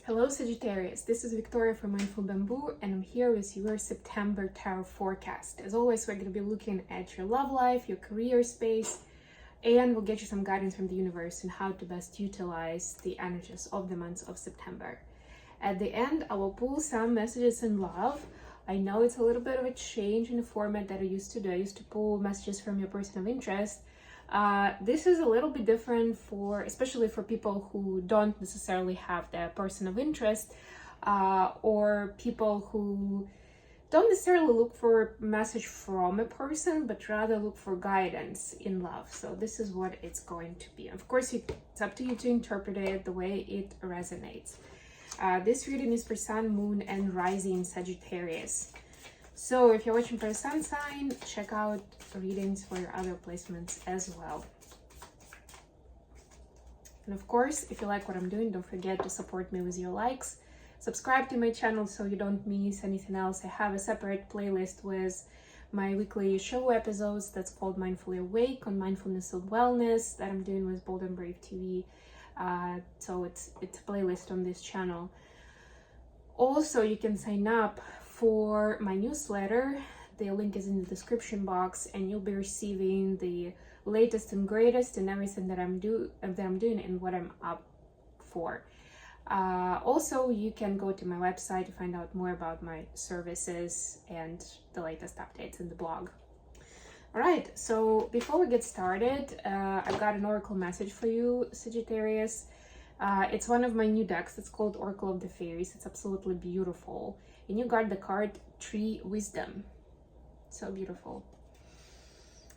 Hello Sagittarius, this is Victoria from Mindful Bamboo and I'm here with your September tarot forecast. As always, we're going to be looking at your love life, your career space, and we'll get you some guidance from the universe on how to best utilize the energies of the month of September. At the end, I will pull some messages in love. I know it's a little bit of a change in the format that I used to do. I used to pull messages from your person of interest. This is a little bit different especially for people who don't necessarily have their person of interest, or people who don't necessarily look for a message from a person, but rather look for guidance in love. So this is what it's going to be. Of course, it's up to you to interpret it the way it resonates. This reading is for Sun, Moon, and Rising Sagittarius. So if you're watching for a sun sign, check out readings for your other placements as well. And of course, if you like what I'm doing, don't forget to support me with your likes. Subscribe to my channel so you don't miss anything else. I have a separate playlist with my weekly show episodes that's called Mindfully Awake on mindfulness and wellness that I'm doing with Bold and Brave TV. So it's a playlist on this channel. Also, you can sign up for my newsletter. The link is in the description box, and you'll be receiving the latest and greatest and everything that I'm doing and what I'm up for. Also, you can go to my website to find out more about my services and the latest updates in the blog. All right, so before we get started, I've got an oracle message for you, Sagittarius. It's one of my new decks. It's called Oracle of the Fairies. It's absolutely beautiful. And you got the card Tree Wisdom. So beautiful.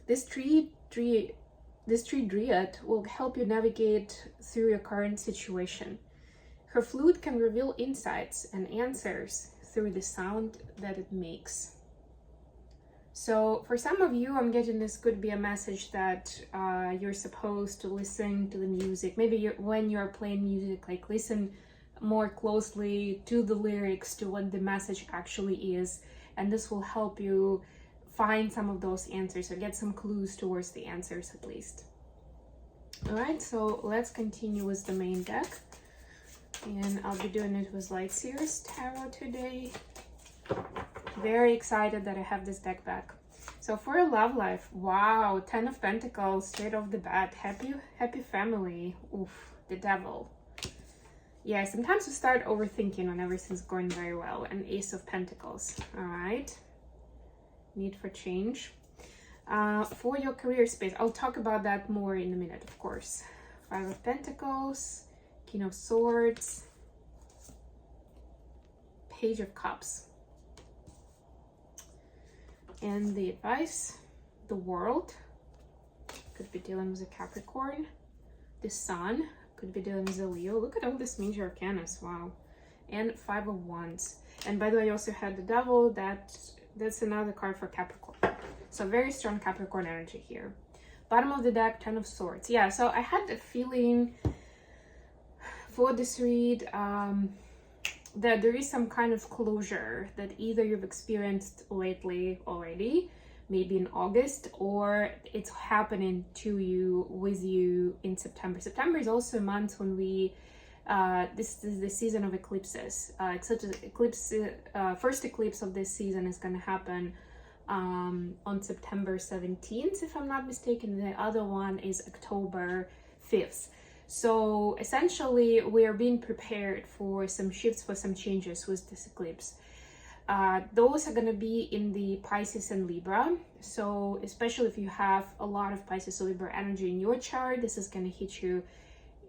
This tree dryad will help you navigate through your current situation. Her flute can reveal insights and answers through the sound that it makes. So for some of you, I'm getting this could be a message that you're supposed to listen to the music. Maybe when you're playing music, like listen more closely to the lyrics, to what the message actually is, and this will help you find some of those answers or get some clues towards the answers at least. All right, so let's continue with the main deck, and I'll be doing it with Light Seers Tarot today. Very excited that I have this deck back. So for your love life, wow, 10 of Pentacles straight off the bat. Happy family. Oof, the Devil. Yeah, sometimes we start overthinking when everything's going very well. And Ace of Pentacles. All right. Need for change. For your career space, I'll talk about that more in a minute, of course. 5 of Pentacles, King of Swords, Page of Cups. And the advice, the World, could be dealing with a Capricorn. The Sun, could be dealing with a Leo. Look at all this major arcanas, wow. And 5 of Wands. And by the way, I also had the Devil. That's another card for Capricorn. So very strong Capricorn energy here. Bottom of the deck, 10 of Swords. Yeah, so I had a feeling for this read that there is some kind of closure that either you've experienced lately already, maybe in August, or it's happening to you, with you in September. September is also a month when this is the season of eclipses. It's such an eclipse, first eclipse of this season is going to happen on September 17th, if I'm not mistaken. The other one is October 5th. So essentially, we are being prepared for some shifts, for some changes with this eclipse. Those are going to be in the Pisces and Libra. So especially if you have a lot of Pisces or Libra energy in your chart, this is going to hit you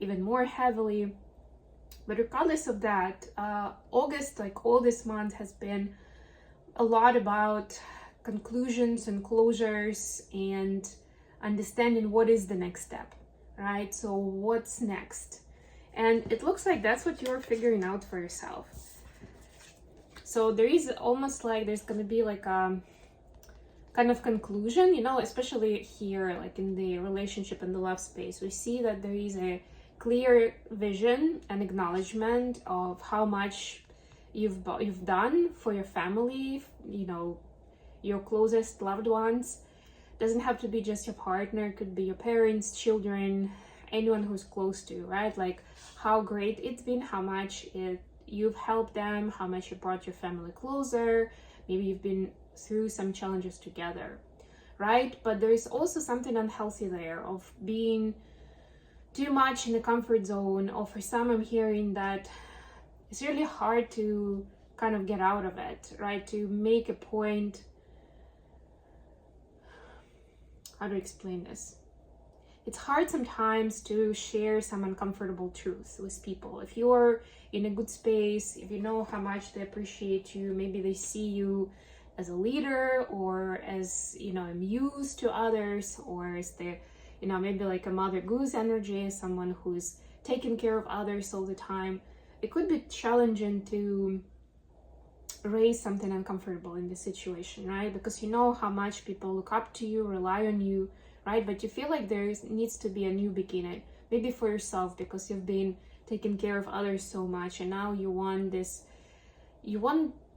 even more heavily. But regardless of that, August, like all this month, has been a lot about conclusions and closures and understanding what is the next step. Right? So what's next? And it looks like that's what you're figuring out for yourself. So there is almost like there's going to be like a kind of conclusion, you know, especially here, like in the relationship and the love space. We see that there is a clear vision and acknowledgement of how much you've done for your family, you know, your closest loved ones. Doesn't have to be just your partner, it could be your parents, children, anyone who's close to you, right? Like how great it's been, how much you've helped them, how much you brought your family closer. Maybe you've been through some challenges together, right? But there is also something unhealthy there of being too much in the comfort zone, or for some I'm hearing that it's really hard to kind of get out of it, right? To make a point. How to explain this? It's hard sometimes to share some uncomfortable truths with people. If you're in a good space, if you know how much they appreciate you, maybe they see you as a leader or as, you know, a muse to others, or as the, you know, maybe like a mother goose energy, someone who's taking care of others all the time. It could be challenging to raise something uncomfortable in this situation, right? Because you know how much people look up to you, rely on you, right? But you feel like there needs to be a new beginning, maybe for yourself, because you've been taking care of others so much, and now you want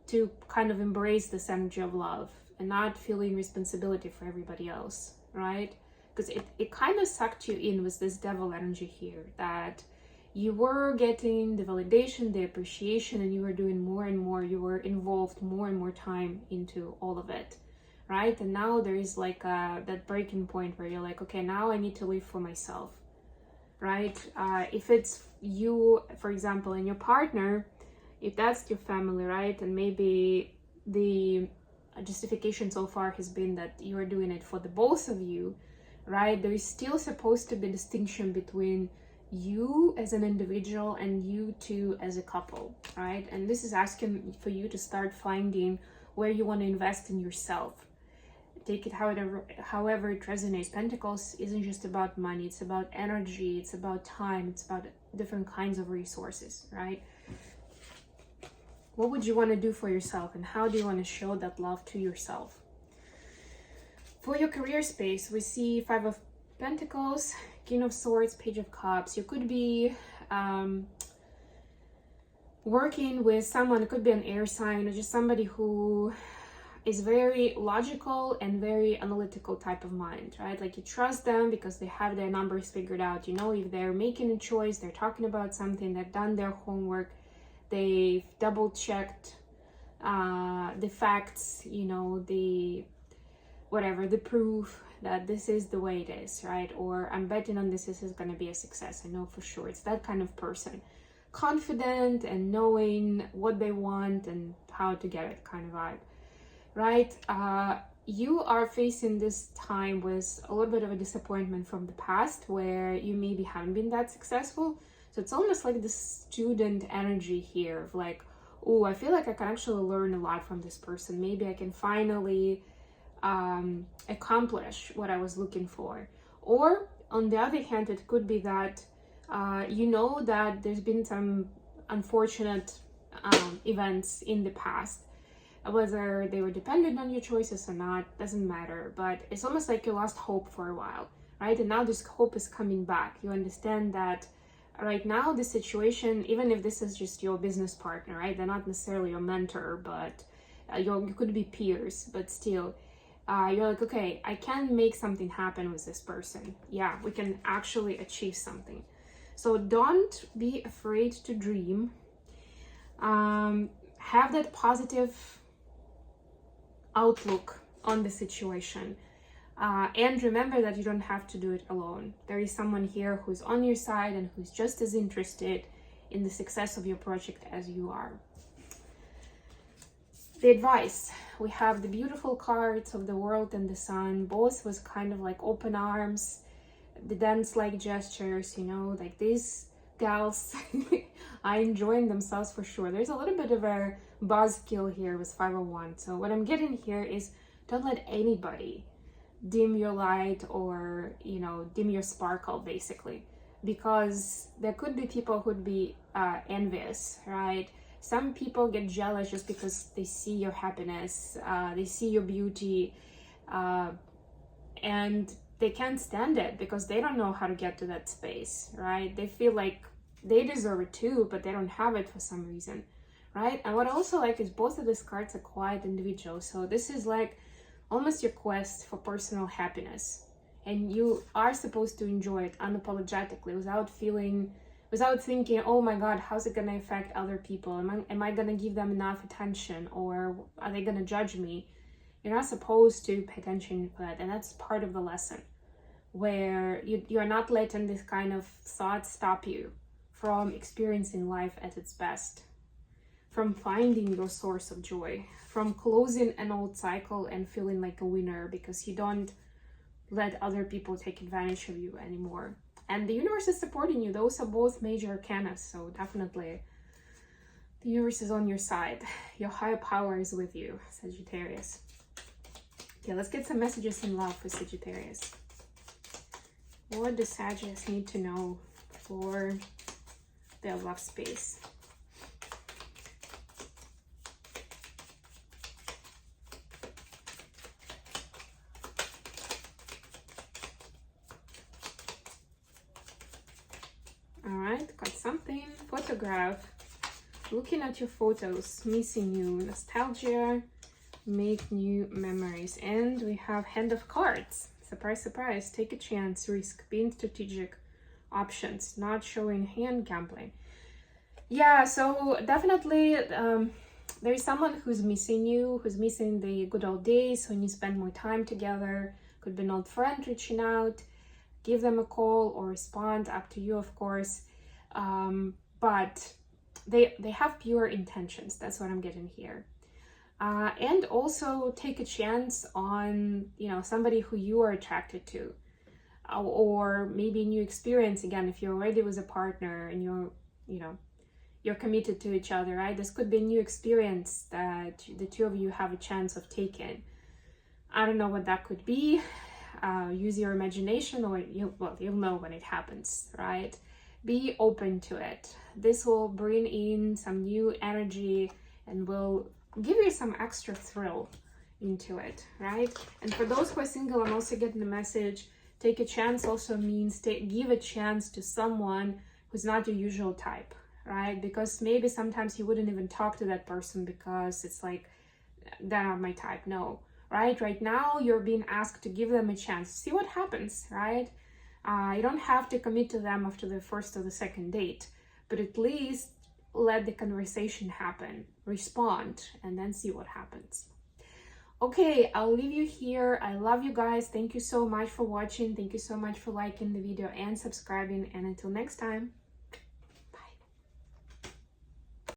to kind of embrace this energy of love and not feeling responsibility for everybody else, right? Because it kind of sucked you in with this devil energy here, that you were getting the validation, the appreciation, and you were doing more and more, you were involved more and more time into all of it, right? And now there is like that breaking point where you're like, okay, now I need to live for myself, right? If it's you, for example, and your partner, if that's your family, right? And maybe the justification so far has been that you are doing it for the both of you, right? There is still supposed to be distinction between you as an individual and you two as a couple, right? And this is asking for you to start finding where you want to invest in yourself. Take it however it resonates. Pentacles isn't just about money, it's about energy, it's about time, it's about different kinds of resources, right? What would you want to do for yourself, and how do you want to show that love to yourself? For your career space, we see Five of Pentacles, King of Swords, Page of Cups. You could be working with someone, it could be an air sign, or just somebody who is very logical and very analytical type of mind, right? Like you trust them because they have their numbers figured out. You know, if they're making a choice, they're talking about something, they've done their homework, they've double checked the facts, you know, the proof that this is the way it is, right? Or I'm betting on this is going to be a success. I know for sure. It's that kind of person. Confident and knowing what they want and how to get it kind of vibe, right? You are facing this time with a little bit of a disappointment from the past where you maybe haven't been that successful. So it's almost like the student energy here of like, oh, I feel like I can actually learn a lot from this person. Maybe I can finally accomplish what I was looking for. Or on the other hand, it could be that you know that there's been some unfortunate events in the past, whether they were dependent on your choices or not, doesn't matter, but it's almost like you lost hope for a while, right? And now this hope is coming back. You understand that right now the situation, even if this is just your business partner, right, they're not necessarily your mentor, but you could be peers, but still you're like, okay, I can make something happen with this person. Yeah, we can actually achieve something. So don't be afraid to dream. Have that positive outlook on the situation. And remember that you don't have to do it alone. There is someone here who's on your side and who's just as interested in the success of your project as you are. The advice, we have the beautiful cards of the World and the Sun, both with kind of like open arms, the dance-like gestures, you know, like these gals are enjoying themselves for sure. There's a little bit of a buzzkill here with 501. So what I'm getting here is don't let anybody dim your light or, you know, dim your sparkle, basically, because there could be people who'd be envious, right? Some people get jealous just because they see your happiness, they see your beauty, and they can't stand it because they don't know how to get to that space, right? They feel like they deserve it too, but they don't have it for some reason, right? And what I also like is both of these cards are quiet individuals. So this is like almost your quest for personal happiness. and you are supposed to enjoy it unapologetically without thinking, oh my god, how's it gonna affect other people? Am I gonna give them enough attention, or are they gonna judge me? You're not supposed to pay attention to that, and that's part of the lesson, where you're not letting this kind of thoughts stop you from experiencing life at its best, from finding your source of joy, from closing an old cycle and feeling like a winner because you don't let other people take advantage of you anymore. And the universe is supporting you. Those are both major arcana, so definitely the universe is on your side. Your higher power is with you, Sagittarius. Okay, let's get some messages in love for Sagittarius. What does Sagittarius need to know for their love space? All right, got something. Photograph. Looking at your photos, missing you, nostalgia, make new memories. And we have Hand of Cards. Surprise, surprise. Take a chance, risk, being strategic, options, not showing hand gambling. Yeah, so definitely there is someone who's missing you, who's missing the good old days when you spend more time together. Could be an old friend reaching out. Give them a call or respond, up to you, of course. But they have pure intentions. That's what I'm getting here. And also take a chance on, somebody who you are attracted to, or maybe a new experience. Again, if you're already with a partner and you're committed to each other, right? This could be a new experience that the two of you have a chance of taking. I don't know what that could be. Use your imagination, or you'll know when it happens, right? Be open to it. This will bring in some new energy and will give you some extra thrill into it, right? And for those who are single, I'm also getting the message, take a chance also means give a chance to someone who's not your usual type, right? Because maybe sometimes you wouldn't even talk to that person because it's like, they're not my type. No, right now you're being asked to give them a chance, see what happens, right? You don't have to commit to them after the first or the second date, but at least let the conversation happen, respond, and then see what happens. Okay, I'll leave you here. I love you guys. Thank you so much for watching. Thank you so much for liking the video and subscribing, and until next time.